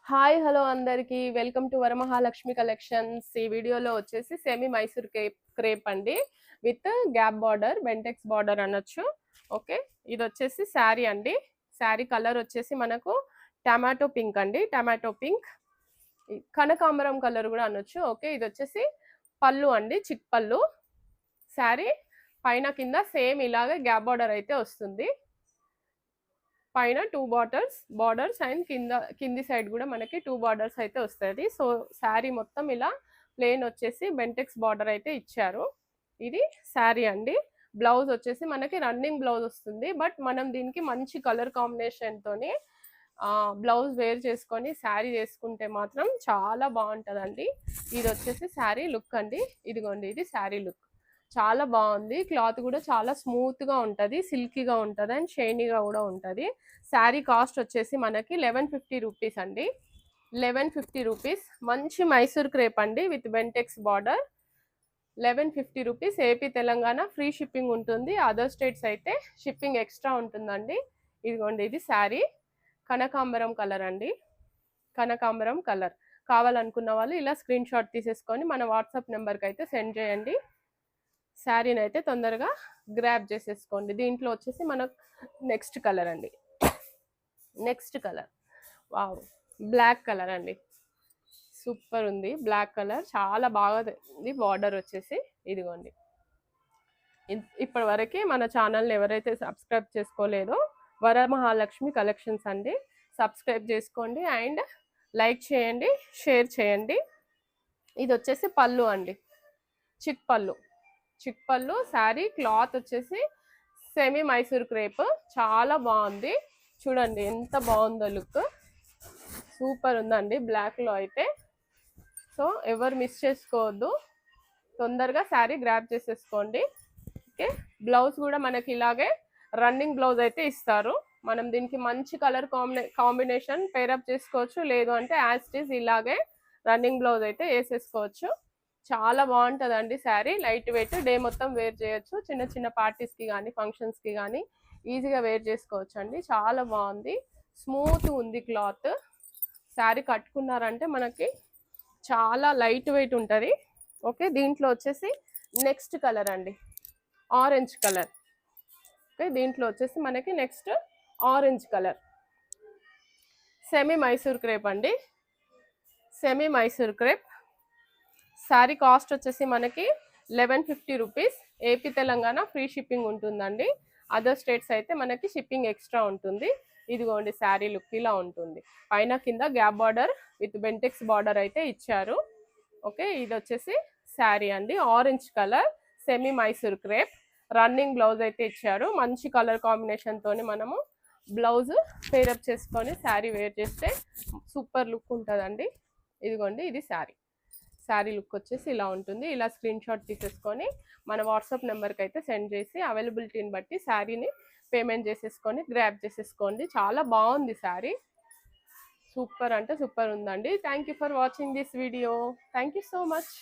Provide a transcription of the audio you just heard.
Hi hello అందరికీ welcome to Varamahalakshmi collections. ఈ వీడియోలో వచ్చేసి సెమీ మైసూర్ క్రేప్ అండి with gap border, Bentex border అనొచ్చు. ఓకే, ఇది వచ్చేసి శారీ అండి. శారీ కలర్ వచ్చేసి మనకు టమాటో పింక్ అండి, టమాటో పింక్, కనకాంబరం కలర్ కూడా అనొచ్చు. ఓకే, ఇది వచ్చేసి పళ్ళు అండి, చిక్ పళ్ళు. శారీ పైన కింద సేమ్ ఇలాగే గ్యాప్ బార్డర్ అయితే వస్తుంది. పైన 2 బార్డర్స్ అండ్ కింది సైడ్ కూడా మనకి 2 బార్డర్స్ అయితే వస్తుంది. సో శారీ మొత్తం ఇలా ప్లెయిన్ వచ్చేసి బెంటెక్స్ బార్డర్ అయితే ఇచ్చారు. ఇది శారీ అండి. బ్లౌజ్ వచ్చేసి మనకి రన్నింగ్ బ్లౌజ్ వస్తుంది. బట్ మనం దీనికి మంచి కలర్ కాంబినేషన్తోని బ్లౌజ్ వేర్ చేసుకొని శారీ వేసుకుంటే మాత్రం చాలా బాగుంటుందండి. ఇది వచ్చేసి శారీ లుక్ అండి. ఇదిగోండి, ఇది శారీ లుక్. చాలా బాగుంది. క్లాత్ కూడా చాలా స్మూత్గా ఉంటుంది, సిల్కీగా ఉంటుంది అండ్ షైనీగా కూడా ఉంటుంది. శారీ కాస్ట్ వచ్చేసి మనకి 1150 రూపీస్ అండి. 1150 రూపీస్. మంచి మైసూర్ క్రేప్ అండి with Bentex border. 1150 rupees. AP Telangana free shipping ఉంటుంది. అదర్ స్టేట్స్ అయితే షిప్పింగ్ ఎక్స్ట్రా ఉంటుందండి. ఇదిగోండి, ఇది శారీ. కనకాంబరం కలర్ అండి, కనకాంబరం కలర్. కావాలనుకున్న వాళ్ళు ఇలా స్క్రీన్ షాట్ తీసేసుకొని మన వాట్సాప్ నెంబర్కి అయితే సెండ్ చేయండి. శారీని అయితే తొందరగా గ్రాబ్ చేసేసుకోండి. దీంట్లో వచ్చేసి మనకు నెక్స్ట్ కలర్ అండి, next colour wow, black colour అండి. సూపర్ ఉంది బ్లాక్ కలర్, చాలా బాగా ఉంది. బార్డర్ వచ్చేసి ఇదిగోండి. ఇప్పటి వరకు మన ఛానల్ని ఎవరైతే సబ్స్క్రైబ్ చేసుకోలేదో వరమహాలక్ష్మి కలెక్షన్స్ అండి, సబ్స్క్రైబ్ చేసుకోండి అండ్ లైక్ చేయండి, షేర్ చేయండి. ఇది వచ్చేసి పళ్ళు అండి, చిక్ పళ్ళు. చిక్ పళ్ళు. శారీ క్లాత్ వచ్చేసి సెమీ మైసూర్ క్రేప్. చాలా బాగుంది. చూడండి ఎంత బాగుందో లుక్. సూపర్ ఉందండి బ్లాక్లో అయితే. సో ఎవరు మిస్ చేసుకోవద్దు, తొందరగా శారీ గ్రాబ్ చేసేసుకోండి. ఓకే, బ్లౌజ్ కూడా మనకి ఇలాగే రన్నింగ్ బ్లౌజ్ అయితే ఇస్తారు. మనం దీనికి మంచి కలర్ కాంబినేషన్ పేరప్ చేసుకోవచ్చు, లేదు అంటే యాజ్ ఇట్ ఈజ్ ఇలాగే రన్నింగ్ బ్లౌజ్ అయితే వేసేసుకోవచ్చు. చాలా బాగుంటుందండి శారీ. లైట్ వెయిట్, డే మొత్తం వేర్ చేయొచ్చు. చిన్న చిన్న పార్టీస్కి కానీ ఫంక్షన్స్కి కానీ ఈజీగా వేర్ చేసుకోవచ్చు అండి. చాలా బాగుంది, స్మూత్ ఉంది క్లాత్. శారీ కట్టుకున్నారంటే మనకి చాలా లైట్ వెయిట్ ఉంటుంది. ఓకే, దీంట్లో వచ్చేసి నెక్స్ట్ కలర్ అండి, ఆరెంజ్ కలర్. ఓకే, దీంట్లో వచ్చేసి మనకి next orange colour. Semi Mysore crepe అండి, semi Mysore crepe. Sari cost వచ్చేసి మనకి 1150 rupees. AP Telangana free shipping ఉంటుందండి. అదర్ స్టేట్స్ అయితే మనకి షిప్పింగ్ ఎక్స్ట్రా ఉంటుంది. ఇదిగోండి శారీ లుక్ ఇలా ఉంటుంది. పైన కింద gap border with Bentex border అయితే ఇచ్చారు. ఓకే, ఇది వచ్చేసి శారీ అండి, orange colour, semi Mysore crepe. Running blouse అయితే ఇచ్చారు. మంచి కలర్ కాంబినేషన్తో మనము బ్లౌజ్ పేరప్ చేసుకొని శారీ వేర్ చేస్తే సూపర్ లుక్ ఉంటుందండి. ఇదిగోండి, ఇది శారీ. శారీ లుక్ వచ్చేసి ఇలా ఉంటుంది. ఇలా స్క్రీన్ షాట్ తీసేసుకొని మన వాట్సాప్ నెంబర్కి అయితే సెండ్ చేసి అవైలబిలిటీని బట్టి శారీని పేమెంట్ చేసేసుకొని గ్రాబ్ చేసేసుకోండి. చాలా బాగుంది శారీ, సూపర్ అంటే సూపర్ ఉందండి. Thank you for watching this video. Thank you so much.